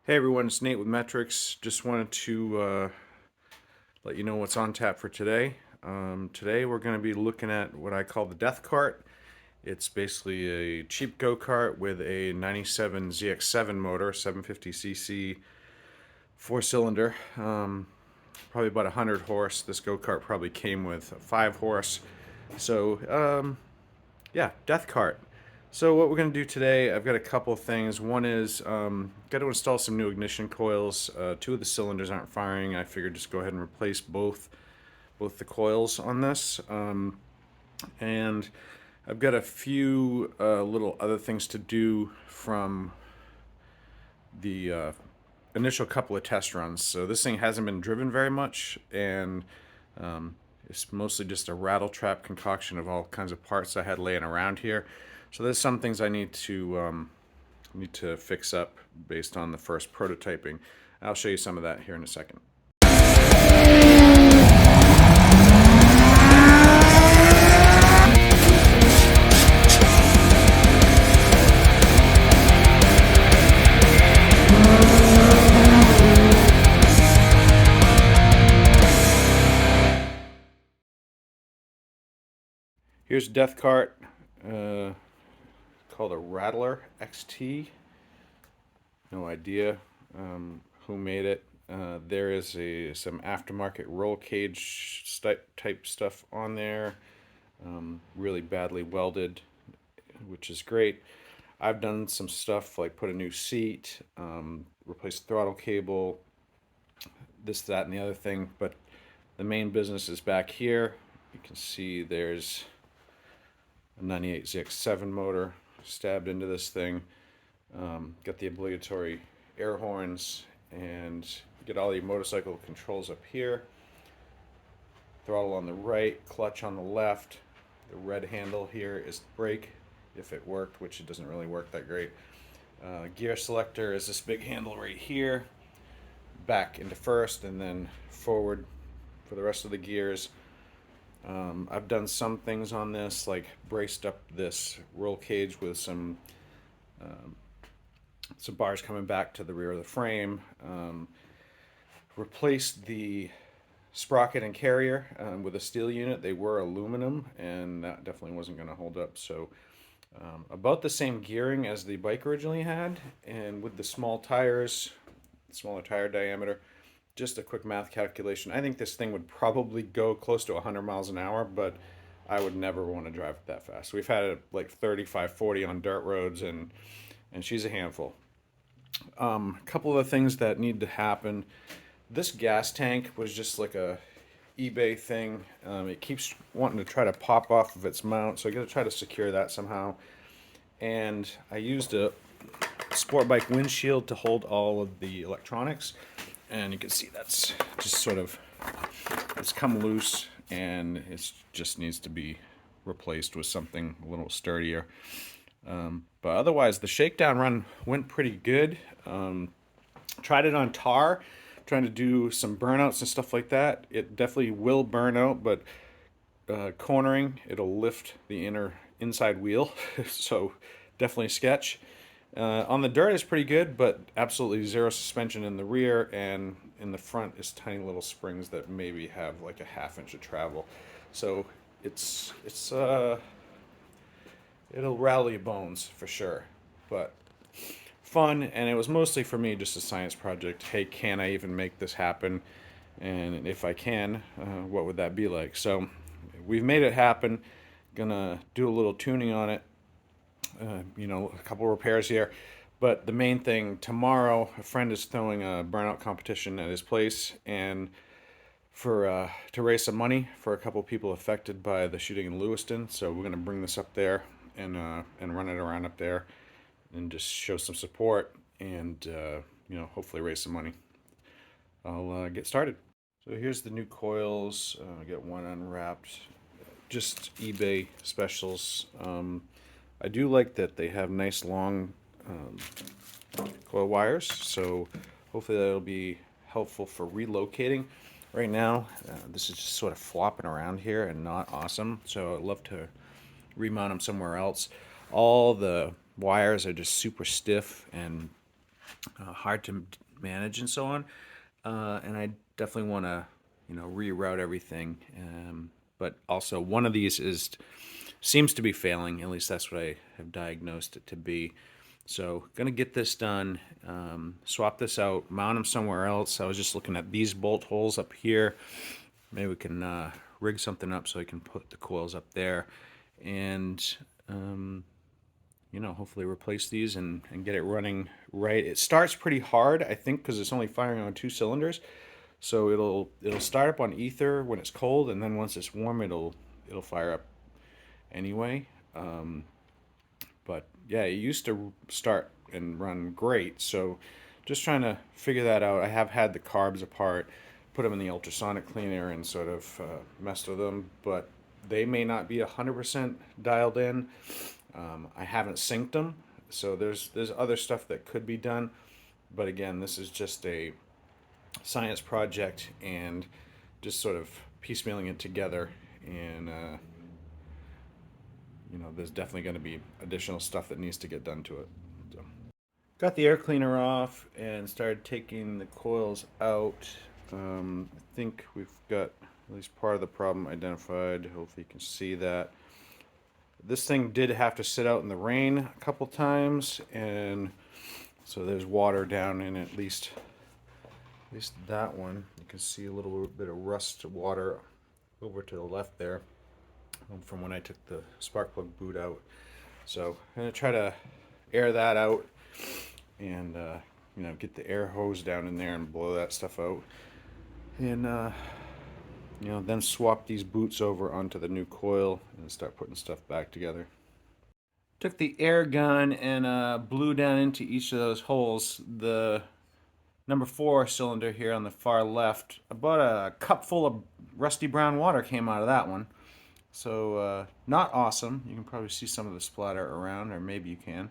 Hey everyone, it's Nate with Metrics. Just wanted to let you know what's on tap for today. Today we're going to be looking at what I call the Death Kart. It's basically a cheap go-kart with a 97 ZX7 motor, 750cc, four-cylinder, probably about 100 horse. This go-kart probably came with 5 horse. So yeah, Death Kart. So what we're going to do today, I've got a couple of things. One is got to install some new ignition coils. Two of the cylinders aren't firing. I figured just go ahead and replace both the coils on this. And I've got a few little other things to do from the initial couple of test runs. So this thing hasn't been driven very much, and it's mostly just a rattle trap concoction of all kinds of parts I had laying around here. So there's some things I need to fix up based on the first prototyping. I'll show you some of that here in a second. Here's Death Kart, called a Rattler XT. No idea who made it. There is some aftermarket roll cage type stuff on there, really badly welded, which is great. I've done some stuff like put a new seat, replace the throttle cable, this, that, and the other thing, but the main business is back here. You can see there's a 98 ZX7 motor stabbed into this thing. Got the obligatory air horns, and get all the motorcycle controls up here. Throttle on the right, clutch on the left. The red handle here is brake, if it worked, which it doesn't really work that great. Gear selector is this big handle right here. Back into first, and then forward for the rest of the gears. I've done some things on this, like braced up this roll cage with some bars coming back to the rear of the frame. Replaced the sprocket and carrier with a steel unit. They were aluminum, and that definitely wasn't going to hold up. So about the same gearing as the bike originally had, and with the small tires, smaller tire diameter. Just a quick math calculation. I think this thing would probably go close to 100 miles an hour, but I would never want to drive it that fast. We've had it like 35, 40 on dirt roads, and she's a handful. A couple of things that need to happen. This gas tank was just like a eBay thing. It keeps wanting to try to pop off of its mount, so I got to try to secure that somehow. And I used a sport bike windshield to hold all of the electronics, and you can see that's just sort of, it's come loose, and it just needs to be replaced with something a little sturdier. But otherwise, the shakedown run went pretty good. Tried it on tar, trying to do some burnouts and stuff like that. It definitely will burn out, but cornering, it'll lift the inside wheel. So definitely sketch. On the dirt is pretty good, but absolutely zero suspension in the rear, and in the front is tiny little springs that maybe have like a half-inch of travel. So it'll rally bones for sure, but fun. And it was mostly for me just a science project. Hey, can I even make this happen? And if I can, what would that be like? So we've made it happen. Gonna do a little tuning on it. A couple repairs here. But the main thing, tomorrow, a friend is throwing a burnout competition at his place, and for to raise some money for a couple people affected by the shooting in Lewiston. So we're gonna bring this up there and run it around up there, and just show some support, and hopefully raise some money. I'll get started. So here's the new coils. I got one unwrapped. Just eBay specials. I do like that they have nice long coil wires, so hopefully that'll be helpful for relocating. Right now, this is just sort of flopping around here and not awesome, so I'd love to remount them somewhere else. All the wires are just super stiff and hard to manage and so on. And I definitely want to, reroute everything. But also, one of these seems to be failing. At least that's what I have diagnosed it to be. So, gonna get this done. Swap this out, mount them somewhere else. I was just looking at these bolt holes up here. Maybe we can rig something up so I can put the coils up there, and hopefully replace these and get it running right. It starts pretty hard, I think, because it's only firing on 2 cylinders. So it'll start up on ether when it's cold, and then once it's warm, it'll fire up anyway. But yeah, it used to start and run great. So just trying to figure that out. I have had the carbs apart, put them in the ultrasonic cleaner, and sort of messed with them, but they may not be 100% dialed in. I haven't synced them, so there's other stuff that could be done. But again, this is just a science project and just sort of piecemealing it together. And there's definitely going to be additional stuff that needs to get done to it. So, got the air cleaner off and started taking the coils out. I think we've got at least part of the problem identified. Hopefully you can see that. This thing did have to sit out in the rain a couple times, and so there's water down in at least that one. You can see a little bit of rust water over to the left there from when I took the spark plug boot out. So I'm going to try to air that out and get the air hose down in there and blow that stuff out. And then swap these boots over onto the new coil and start putting stuff back together. Took the air gun and blew down into each of those holes. The number 4 cylinder here on the far left, about a cup full of rusty brown water came out of that one. So not awesome. You can probably see some of the splatter around, or maybe you can.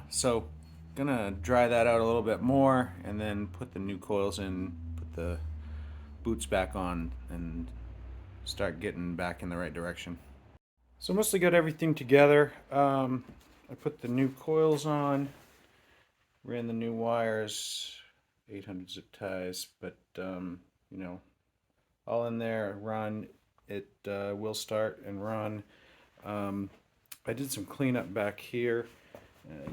So gonna dry that out a little bit more and then put the new coils in, put the boots back on, and start getting back in the right direction. So mostly got everything together. I put the new coils on, ran the new wires, 800 zip ties, but all in there, run. It will start and run. I did some cleanup back here.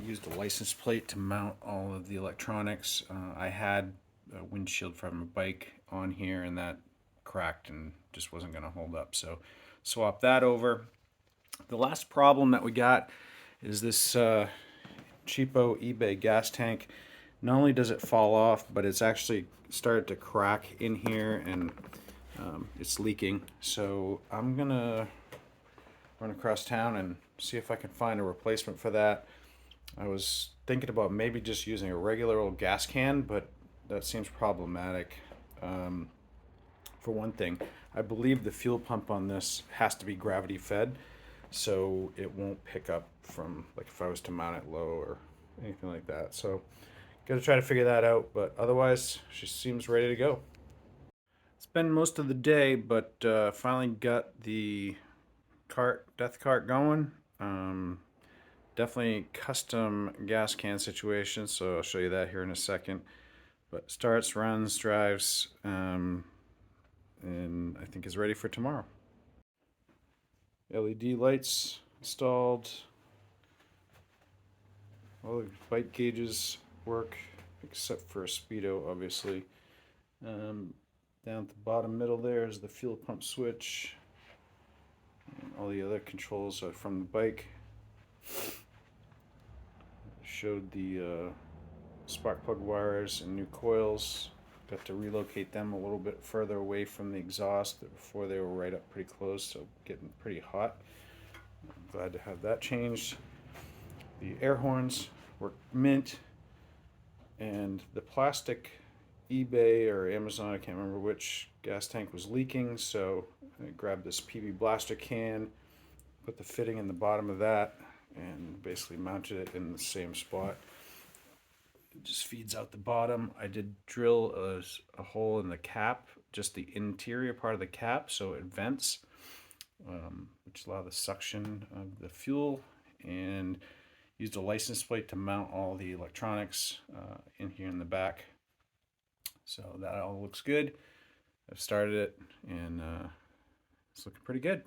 Used a license plate to mount all of the electronics. I had a windshield from a bike on here, and that cracked and just wasn't going to hold up. So swap that over. The last problem that we got is this cheapo eBay gas tank. Not only does it fall off, but it's actually started to crack in here, and it's leaking. So I'm gonna run across town and see if I can find a replacement for that. I was thinking about maybe just using a regular old gas can, but that seems problematic. For one thing, I believe the fuel pump on this has to be gravity fed, so it won't pick up from, like, if I was to mount it low or anything like that. So got to try to figure that out, but otherwise she seems ready to go. Spent most of the day, but finally got the Death Kart going. Definitely custom gas can situation, so I'll show you that here in a second. But starts, runs, drives, and I think is ready for tomorrow. LED lights installed. All the bike gauges work, except for a speedo, obviously. Down at the bottom middle there is the fuel pump switch. And all the other controls are from the bike. Showed the spark plug wires and new coils. Got to relocate them a little bit further away from the exhaust. Before they were right up pretty close, so getting pretty hot. I'm glad to have that changed. The air horns were mint, and the plastic eBay or Amazon, I can't remember which, gas tank was leaking, so I grabbed this PB blaster can, put the fitting in the bottom of that, and basically mounted it in the same spot. It just feeds out the bottom. I did drill a hole in the cap, just the interior part of the cap, so it vents, which allows the suction of the fuel. And Used a license plate to mount all the electronics in here in the back. So that all looks good. I've started it, and it's looking pretty good.